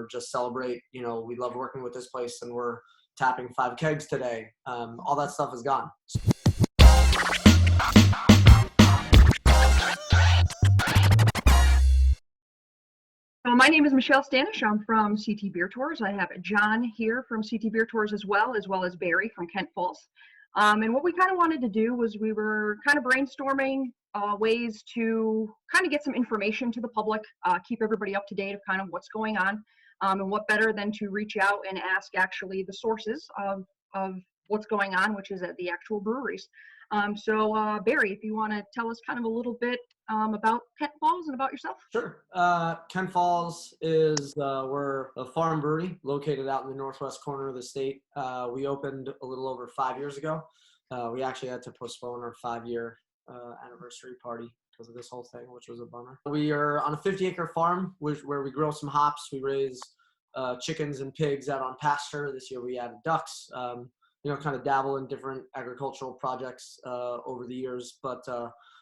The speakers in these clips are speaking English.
or just celebrate, we love working with this place and we're tapping 5 kegs today. All that stuff is gone. So my name is Michelle Stanish. I'm from CT Beer Tours. I have John here from CT Beer Tours as well as Barry from Kent Falls. And what we kind of wanted to do was we were kind of brainstorming ways to kind of get some information to the public, keep everybody up to date of kind of what's going on, and what better than to reach out and ask actually the sources of what's going on, which is at the actual breweries. So Barry, if you want to tell us kind of a little bit about Kent Falls and about yourself. Sure. Kent Falls is, we're a farm brewery located out in the northwest corner of the state. We opened a little over 5 years ago. We actually had to postpone our 5-year anniversary party because of this whole thing, which was a bummer. We are on a 50-acre farm where we grow some hops. We raise chickens and pigs out on pasture. This year we added ducks. Kind of dabble in different agricultural projects over the years, but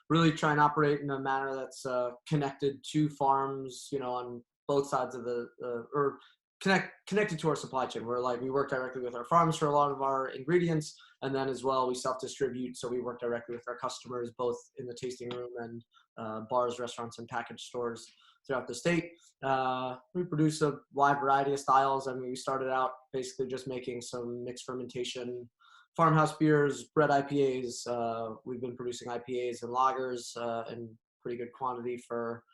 really try and operate in a manner that's connected to farms, on both sides of or connected to our supply chain. We work directly with our farms for a lot of our ingredients, and then as well we self-distribute, so we work directly with our customers both in the tasting room and bars, restaurants, and package stores throughout the state. We produce a wide variety of styles. I mean, we started out basically just making some mixed fermentation farmhouse beers, bread IPAs. We've been producing IPAs and lagers in pretty good quantity for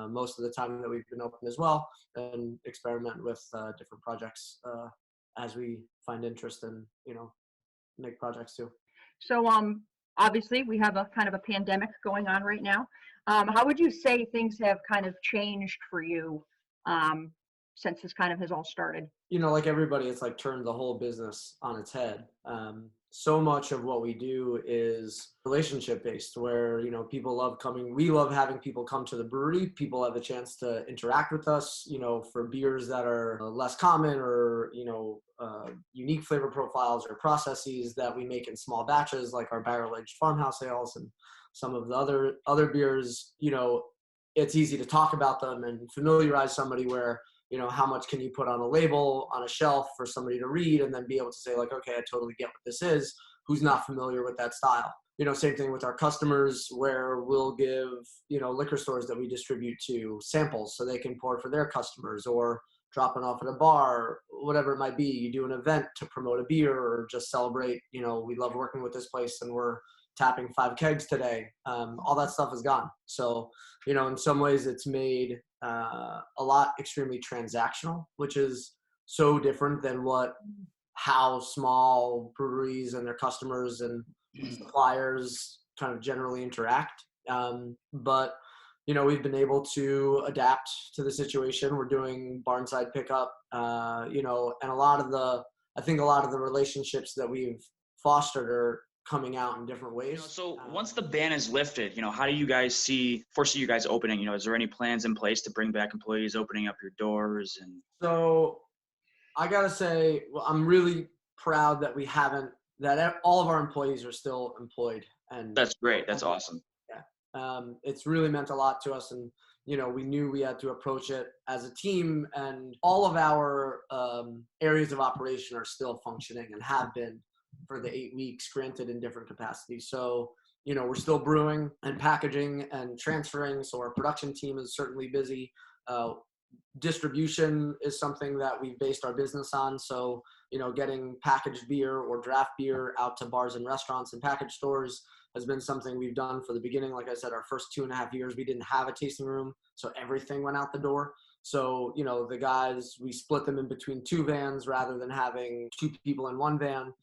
most of the time that we've been open as well, and experiment with different projects as we find interest in make projects too. So obviously we have a kind of a pandemic going on right now. How would you say things have kind of changed for you since this kind of has all started? Like everybody, it's like turned the whole business on its head. So much of what we do is relationship based, where people love coming. We love having people come to the brewery. People have a chance to interact with us, for beers that are less common or unique flavor profiles or processes that we make in small batches, like our barrel-aged farmhouse ales and some of the other beers. It's easy to talk about them and familiarize somebody where how much can you put on a label, on a shelf for somebody to read and then be able to say like, okay, I totally get what this is, who's not familiar with that style. Same thing with our customers, where we'll give, liquor stores that we distribute to samples so they can pour for their customers, or dropping off at a bar, whatever it might be. You do an event to promote a beer or just celebrate, we love working with this place and we're tapping 5 kegs today. All that stuff is gone. So, in some ways it's made a lot extremely transactional, which is so different than how small breweries and their customers and suppliers kind of generally interact. But we've been able to adapt to the situation. We're doing barnside pickup, and I think a lot of the relationships that we've fostered are coming out in different ways. So once the ban is lifted, how do you guys foresee you guys opening? Is there any plans in place to bring back employees, opening up your doors? And so I gotta say, I'm really proud that that all of our employees are still employed. And that's great. That's awesome. Yeah. It's really meant a lot to us, and we knew we had to approach it as a team, and all of our areas of operation are still functioning and have been for the 8 weeks, granted in different capacities. So, we're still brewing and packaging and transferring. So our production team is certainly busy. Distribution is something that we've based our business on. So, getting packaged beer or draft beer out to bars and restaurants and package stores has been something we've done for the beginning. Like I said, our first 2.5 years, we didn't have a tasting room, so everything went out the door. So, the guys, we split them in between 2 vans rather than having 2 people in 1 van.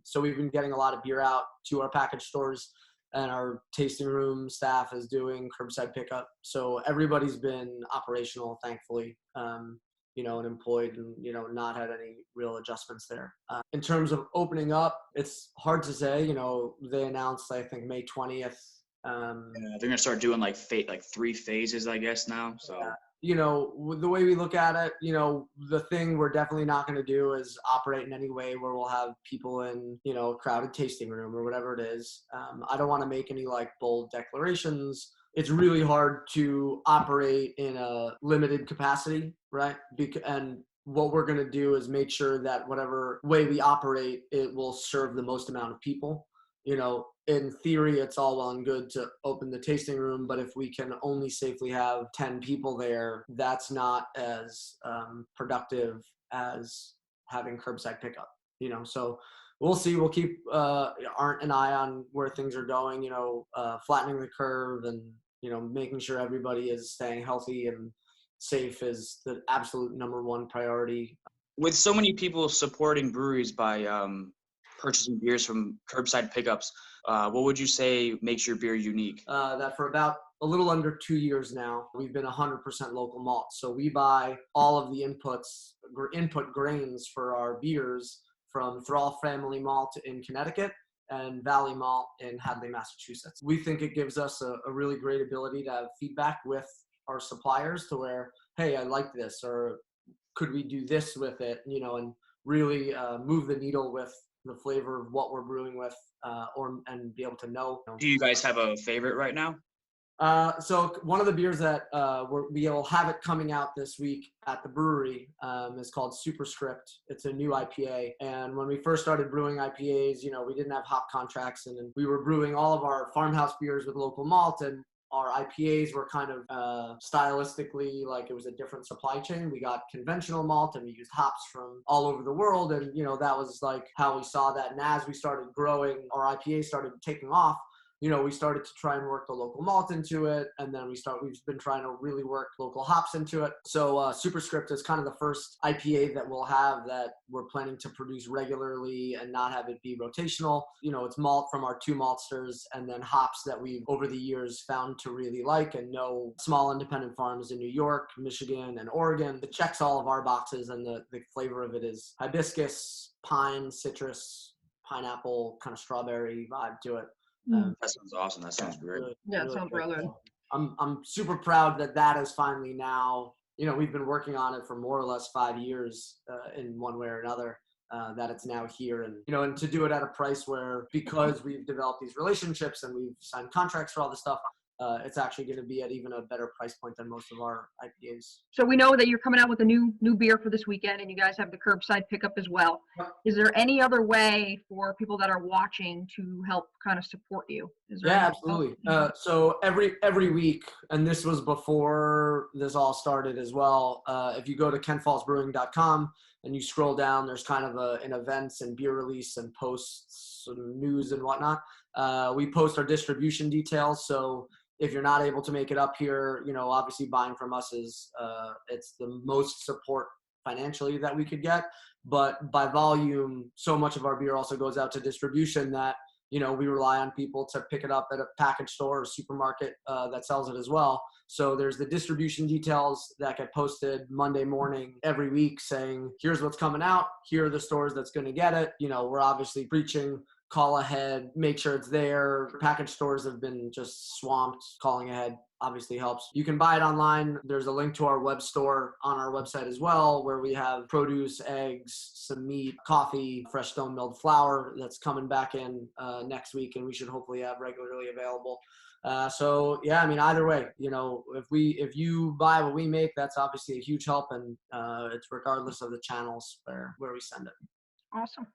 So we've been getting a lot of beer out to our package stores, and our tasting room staff is doing curbside pickup. So everybody's been operational, thankfully, and employed, and, not had any real adjustments there. In terms of opening up, it's hard to say. They announced, I think, May 20th. Yeah, they're going to start doing like 3 phases, I guess, now. So. Yeah. The way we look at it, the thing we're definitely not going to do is operate in any way where we'll have people in, a crowded tasting room or whatever it is. I don't want to make any bold declarations, it's really hard to operate in a limited capacity, right? And what we're going to do is make sure that whatever way we operate, it will serve the most amount of people. You know, in theory, it's all well and good to open the tasting room, but if we can only safely have 10 people there, that's not as productive as having curbside pickup, you know. So we'll see. We'll keep an eye on where things are going, you know, flattening the curve and, you know, making sure everybody is staying healthy and safe is the absolute number one priority. With so many people supporting breweries by purchasing beers from curbside pickups, what would you say makes your beer unique? That for about a little under 2 years now, we've been 100% local malt. So we buy all of the input grains for our beers from Thrall Family Malt in Connecticut and Valley Malt in Hadley, Massachusetts. We think it gives us a really great ability to have feedback with our suppliers to where, hey, I like this, or could we do this with it, you know, and really move the needle with the flavor of what we're brewing with, and be able to know. Do you guys have a favorite right now? So one of the beers that we'll have it coming out this week at the brewery is called Superscript. It's a new IPA. And when we first started brewing IPAs, you know, we didn't have hop contracts, and we were brewing all of our farmhouse beers with local malt, and our IPAs were kind of stylistically like it was a different supply chain. We got conventional malt and we used hops from all over the world. And, you know, that was like how we saw that. And as we started growing, our IPA started taking off. You know, we started to try and work the local malt into it. And then we've been trying to really work local hops into it. So Superscript is kind of the first IPA that we'll have that we're planning to produce regularly and not have it be rotational. You know, it's malt from our 2 maltsters and then hops that we've over the years found to really like and know small independent farms in New York, Michigan, and Oregon. It checks all of our boxes, and the flavor of it is hibiscus, pine, citrus, pineapple, kind of strawberry vibe to it. That sounds awesome. That sounds great. Yeah, it sounds really good. I'm super proud that is finally now, you know, we've been working on it for more or less 5 years in one way or another, that it's now here. And, you know, and to do it at a price where, because we've developed these relationships and we've signed contracts for all this stuff, it's actually going to be at even a better price point than most of our IPAs. So we know that you're coming out with a new beer for this weekend, and you guys have the curbside pickup as well. Yep. Is there any other way for people that are watching to help kind of support you? Yeah, absolutely. So every week, and this was before this all started as well, if you go to kentfallsbrewing.com and you scroll down, there's kind of an events and beer release and posts and news and whatnot. We post our distribution details. So if you're not able to make it up here, you know, obviously buying from us is it's the most support financially that we could get. But by volume, so much of our beer also goes out to distribution that, you know, we rely on people to pick it up at a package store or supermarket that sells it as well. So there's the distribution details that get posted Monday morning every week saying, here's what's coming out. Here are the stores that's going to get it. You know, we're obviously preaching call ahead, make sure it's there. Package stores have been just swamped. Calling ahead obviously helps. You can buy it online. There's a link to our web store on our website as well, where we have produce, eggs, some meat, coffee, fresh stone milled flour that's coming back in next week, and we should hopefully have regularly available. So yeah, I mean, either way, you know, if you buy what we make, that's obviously a huge help, and it's regardless of the channels where we send it. Awesome.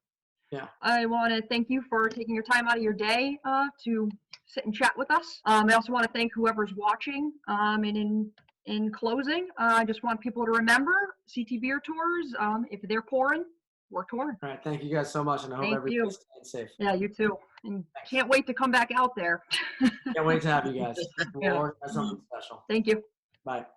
Yeah. I want to thank you for taking your time out of your day to sit and chat with us. I also want to thank whoever's watching. And in closing, I just want people to remember CT Beer Tours. If they're pouring, we're touring. All right. Thank you guys so much, and I hope everybody's staying safe. Yeah, you too. And can't wait to come back out there. Can't wait to have you guys. We'll Yeah. organize something special. Thank you. Bye.